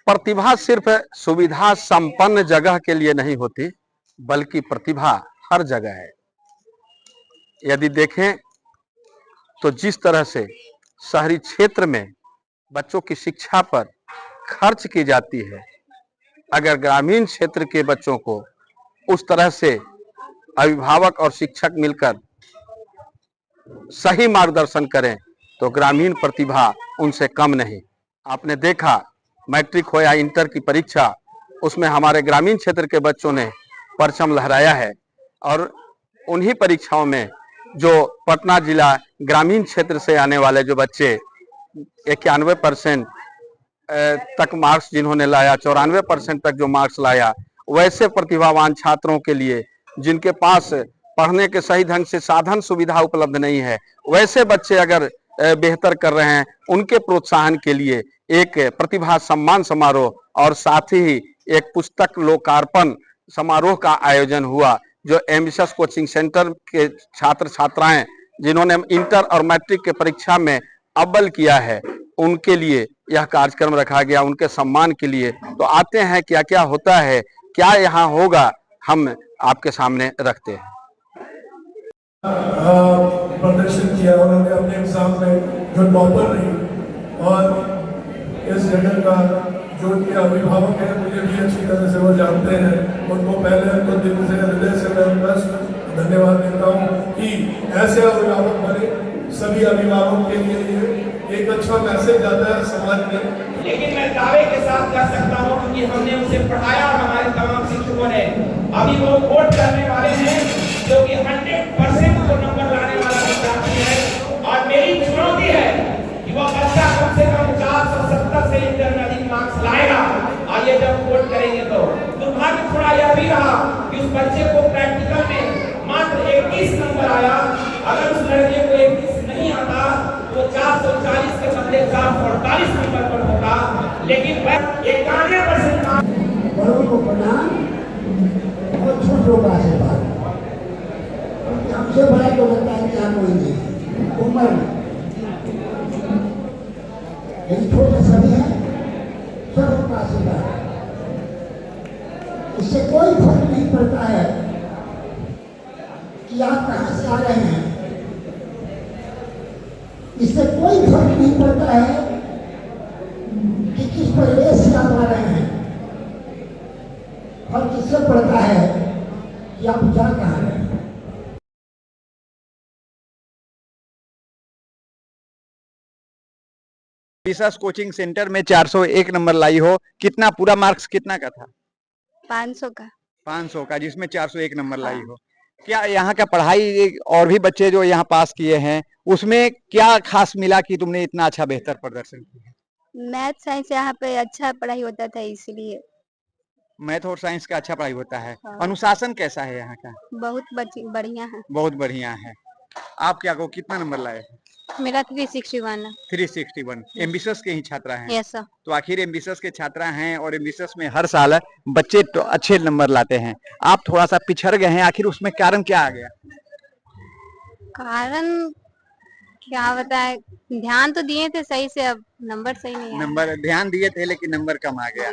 प्रतिभा सिर्फ सुविधा संपन्न जगह के लिए नहीं होती, बल्कि प्रतिभा हर जगह है। यदि देखें तो जिस तरह से शहरी क्षेत्र में बच्चों की शिक्षा पर खर्च की जाती है, अगर ग्रामीण क्षेत्र के बच्चों को उस तरह से अभिभावक और शिक्षक मिलकर सही मार्गदर्शन करें तो ग्रामीण प्रतिभा उनसे कम नहीं। आपने देखा मैट्रिक हो या इंटर की परीक्षा, उसमें हमारे ग्रामीण क्षेत्र के बच्चों ने परचम लहराया है और उन्हीं परीक्षाओं में जो पटना जिला ग्रामीण क्षेत्र से आने वाले जो बच्चे 91% तक मार्क्स जिन्होंने लाया, 94% तक जो मार्क्स लाया, वैसे प्रतिभावान छात्रों के लिए जिनके पास पढ़ने के सही ढंग से साधन सुविधा उपलब्ध नहीं है, वैसे बच्चे अगर बेहतर कर रहे हैं, उनके प्रोत्साहन के लिए एक प्रतिभा सम्मान समारोह और साथ ही एक पुस्तक लोकार्पण समारोह का आयोजन हुआ, जो एम्बिशस कोचिंग सेंटर के छात्र छात्राएं जिन्होंने इंटर और मैट्रिक के परीक्षा में अव्वल किया है, उनके लिए यह कार्यक्रम रखा गया, उनके सम्मान के लिए। तो आते हैं क्या क्या होता है, क्या यहाँ होगा, हम आपके सामने रखते हैं। प्रदर्शन किया उन्होंने अपने एग्जाम में, जो टॉपर रही, और इस जगह का जो उनके अभिभावक हैं मुझे भी अच्छी तरह से वो जानते हैं, उनको पहले उनको दिल से हृदय से मैं बस धन्यवाद देता हूँ कि ऐसे अभिभावक बने। सभी अभिभावकों के लिए ये एक अच्छा मैसेज जाता है समाज में। लेकिन मैं दावे के साथ कह सकता हूँ कि हमने उसे पढ़ाया और हमारे तमाम शिक्षकों ने, अभी वो वोट करने वाले हैं जो कि 100% को नंबर लाने वाला विद्यार्थी है, और मेरी चुनौती है कि वह बच्चा कम से कम 470 से इंटर में अधिक मार्क्स लाएगा। और ये जब वोट करेंगे तो दुर्भाग्य थोड़ा यह भी रहा कि उस बच्चे को प्रैक्टिकल में मात्र 21 नंबर आया। अगर उस लड़के को 21 नहीं आता तो 440 के बदले 448 नंबर पर होगा, लेकिन 91% बड़ों को प्रणाम और छोटों का आशीर्वाद। हमसे बड़ा तो लगता है कि यहाँ कोई नहीं उम्र में, लेकिन छोटे सभी हैं, सबों का आशीर्वाद। इससे कोई फर्क नहीं पड़ता है कि आप कहाँ से आ रहे हैं, इससे कोई फर्क नहीं पड़ता है कि किस परिवेश से आप आ रहे हैं, फर्क इससे पड़ता है कि आप जा कहाँ रहे हैं। एम्बिशस कोचिंग सेंटर में 401 नंबर लाई हो, कितना पूरा मार्क्स कितना का था? 500 का। 500 का, जिसमें 401 नंबर लाई हो। क्या यहाँ का पढ़ाई और भी बच्चे जो यहाँ पास किए हैं उसमें क्या खास मिला कि तुमने इतना अच्छा बेहतर प्रदर्शन किया? मैथ साइंस यहाँ पे अच्छा पढ़ाई होता था, इसलिए। मैथ और साइंस का अच्छा पढ़ाई होता है। हाँ। अनुशासन कैसा है यहाँ का? बहुत बढ़िया है। बहुत बढ़िया है। आप क्या को कितना नंबर लाए? मेरा 361 है। 361। एम्बिशस के ही छात्रा हैं? Yes sir. तो आखिर एम्बिशस के छात्रा हैं और एम्बिशस में हर साल बच्चे तो अच्छे नंबर लाते हैं, आप थोड़ा सा पिछड़ गए हैं, आखिर उसमें कारण क्या आ गया? कारण क्या बताए, ध्यान तो दिए थे सही से, अब नंबर सही नहीं आया। नंबर ध्यान दिए थे लेकिन नंबर कम आ गया,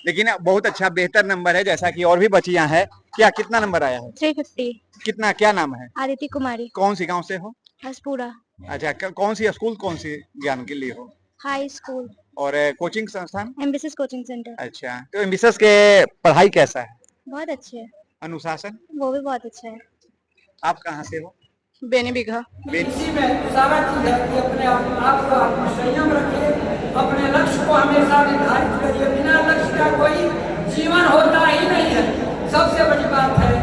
लेकिन बहुत अच्छा बेहतर नंबर है जैसा कि और भी बच्चियां हैं। क्या कितना नंबर आया है? 350। कितना, क्या नाम है? आदित्य कुमारी। कौन सी गांव से हो? हसपुरा। अच्छा, कौन सी स्कूल, कौन सी ज्ञान के लिए हो? High school. और कोचिंग संस्थान? Ambitious coaching centre. अच्छा, तो एम्बिशस के पढ़ाई कैसा है? बहुत अच्छे है। अनुशासन? वो भी बहुत अच्छा है। आप कहाँ से हो? बेनी बिघा। इसी में सारा चीज है कि अपने आप को आत्मसंयम रखिए, अपने लक्ष्य को हमेशा निर्धारित करिए। बिना लक्ष्य का कोई जीवन होता ही नहीं है। सबसे बड़ी बात है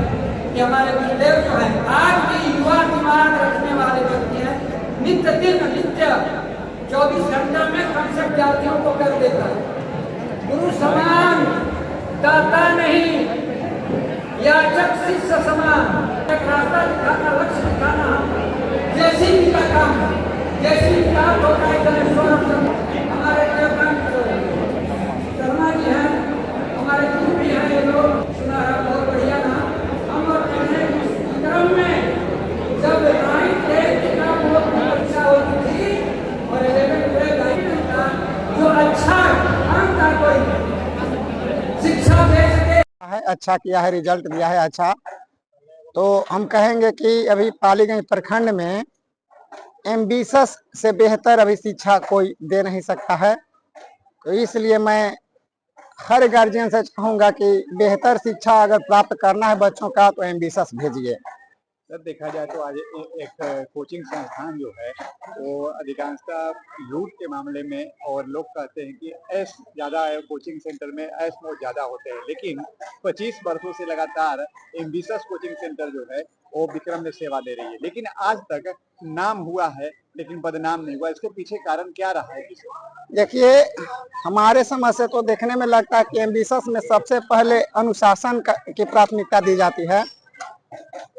कि हमारे गुरुदेव जो है आज भी युवा दिमाग रखने वाले व्यक्ति हैं। नित्य 24 घंटा में कम से विद्यार्थियों को कर देता है। गुरु समान दाता नहीं, याचक शिष्य समान। एक रास्ता दिखाना, लक्ष्य दिखाना जैसी का काम है। जैसी किताब होता है हमारे शर्मा जी हैं, हमारे गुरु भी हैं, ये लोग सुना है, बहुत बढ़िया ना। हम लोग क्रम में जब 9th 10th का बोर्ड की परीक्षा होती थी और 11th 12th जो अच्छा अंक था कोई अच्छा किया है, रिजल्ट दिया है अच्छा। तो हम कहेंगे कि अभी पालीगंज प्रखंड में एमबीसस से बेहतर अभी शिक्षा कोई दे नहीं सकता है। तो इसलिए मैं हर गार्जियन से चाहूंगा कि बेहतर शिक्षा अगर प्राप्त करना है बच्चों का तो एमबीसस भेजिए। सर देखा जाए तो आज एक कोचिंग संस्थान जो है वो अधिकांशतः लूट के मामले में, और लोग कहते हैं कि ऐश ज़्यादा है कोचिंग सेंटर में, ऐश मौज ज़्यादा होते हैं, लेकिन 25 वर्षों से लगातार एमबीसस कोचिंग सेंटर जो है वो विक्रम में सेवा दे रही है, लेकिन आज तक नाम हुआ है लेकिन बदनाम नहीं हुआ। इसके पीछे कारण क्या रहा है? देखिए, हमारे समझ से तो देखने में लगता है कि एमबीसस में सबसे पहले अनुशासन की प्राथमिकता दी जाती है।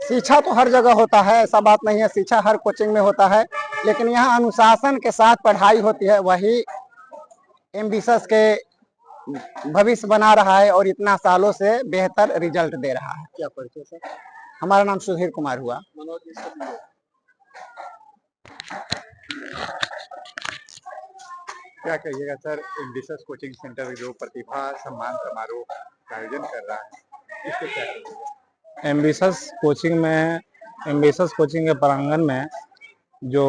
शिक्षा तो हर जगह होता है, ऐसा बात नहीं है, शिक्षा हर कोचिंग में होता है, लेकिन यहाँ अनुशासन के साथ पढ़ाई होती है, वही एमबीसस के भविष्य बना रहा है और इतना सालों से बेहतर रिजल्ट दे रहा है। क्या परिचय सर? हमारा नाम सुधीर कुमार हुआ। क्या कहिएगा सर, एमबीसस कोचिंग सेंटर जो प्रतिभा सम्मान समारोह का आयोजन कर रहा है, इसको क्या कहिएगा? एमबीसस कोचिंग के प्रांगण में जो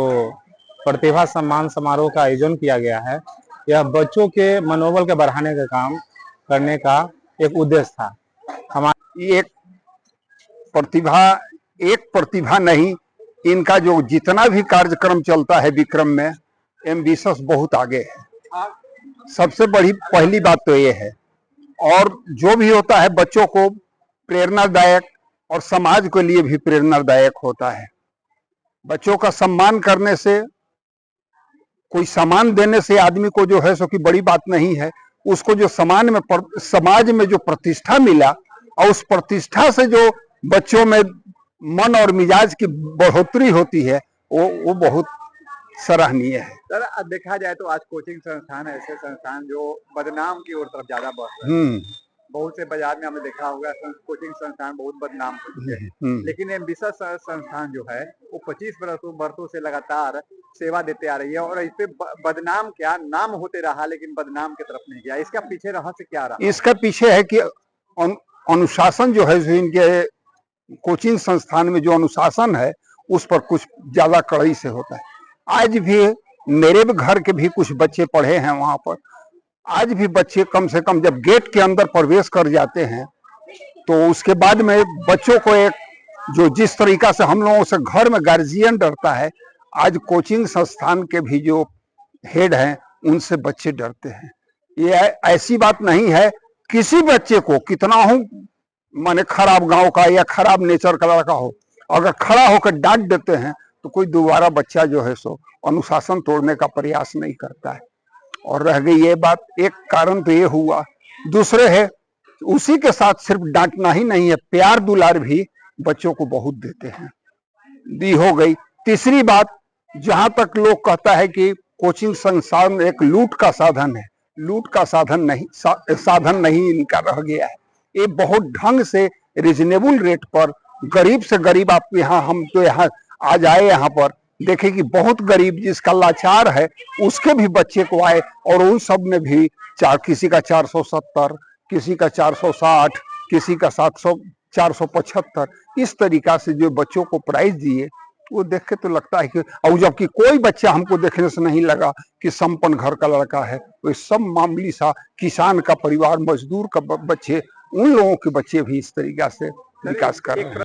प्रतिभा सम्मान समारोह का आयोजन किया गया है, यह बच्चों के मनोबल के बढ़ाने का काम करने का एक उद्देश्य था। हमारी एक प्रतिभा नहीं, इनका जो जितना भी कार्यक्रम चलता है विक्रम में, एमबीसस बहुत आगे है। सबसे बड़ी पहली बात तो ये है, और जो भी होता है बच्चों को प्रेरणादायक और समाज के लिए भी प्रेरणादायक होता है। बच्चों का सम्मान करने से, कोई सम्मान देने से आदमी को जो है सो की बड़ी बात नहीं है। उसको जो समाज में जो प्रतिष्ठा मिला, और उस प्रतिष्ठा से जो बच्चों में मन और मिजाज की बढ़ोतरी होती है, वो बहुत सराहनीय है। सर देखा जाए तो आज कोचिंग संस्थान ऐसे संस्थान जो बदनाम की ओर तरफ ज्यादा बढ़ रहे हैं। बहुत से बाजार में हमने देखा होगा कोचिंग संस्थान बहुत बदनाम हो चुके हैं, लेकिन एमबीसस संस्थान जो है वो 25 वर्षों से लगातार सेवा देते आ रही है, और इस पे बदनाम क्या, नाम होते रहा लेकिन बदनाम की तरफ नहीं गया। इसका पीछे रहस्य क्या रहा? इसका पीछे है कि अनुशासन जो है, जो इनके कोचिंग संस्थान में जो अनुशासन है उस पर कुछ ज्यादा कड़ाई से होता है। आज भी मेरे भी घर के भी कुछ बच्चे पढ़े हैं वहां पर, आज भी बच्चे कम से कम जब गेट के अंदर प्रवेश कर जाते हैं तो उसके बाद में बच्चों को एक जो जिस तरीका से हम लोगों से घर में गार्जियन डरता है, आज कोचिंग संस्थान के भी जो हेड हैं उनसे बच्चे डरते हैं। ये ऐसी बात नहीं है, किसी बच्चे को कितना हो माने खराब गांव का या खराब नेचर का लड़का हो, अगर खड़ा होकर डांट देते हैं तो कोई दोबारा बच्चा जो है सो अनुशासन तोड़ने का प्रयास नहीं करता है। और रह गई ये बात, एक कारण तो ये हुआ, दूसरे है उसी के साथ सिर्फ डांटना ही नहीं है, प्यार दुलार भी बच्चों को बहुत देते हैं, दी हो गई। तीसरी बात, जहां तक लोग कहता है कि कोचिंग संस्थान एक लूट का साधन है, लूट का साधन नहीं इनका रह गया है। ये बहुत ढंग से रिजनेबल रेट पर गरीब से गरीब, आप यहाँ हम तो यहाँ आज आए, यहाँ पर देखे कि बहुत गरीब जिसका लाचार है उसके भी बच्चे को आए, और उन सब में भी किसी का 470, किसी का 460, किसी का 700, 475, इस तरीका से जो बच्चों को प्राइज दिए, वो देख के तो लगता है कि, और जबकि कोई बच्चा हमको देखने से नहीं लगा कि संपन्न घर का लड़का है, वो सब मामूली सा किसान का परिवार, मजदूर का बच्चे, उन लोगों के बच्चे भी इस तरीका से विकास कर रहे हैं।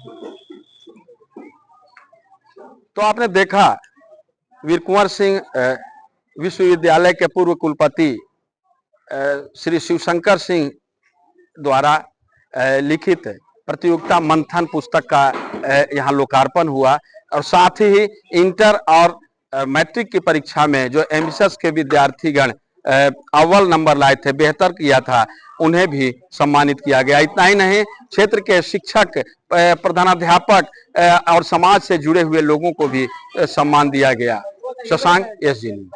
तो आपने देखा वीर कुंवर सिंह विश्वविद्यालय के पूर्व कुलपति श्री शिवशंकर सिंह द्वारा लिखित प्रतियोगिता मंथन पुस्तक का यहाँ लोकार्पण हुआ, और साथ ही इंटर और मैट्रिक की परीक्षा में जो एमबीसस के विद्यार्थीगण अव्वल नंबर लाए थे, बेहतर किया था, उन्हें भी सम्मानित किया गया। इतना ही नहीं, क्षेत्र के शिक्षक, प्रधानाध्यापक और समाज से जुड़े हुए लोगों को भी सम्मान दिया गया। Shashank, SG news.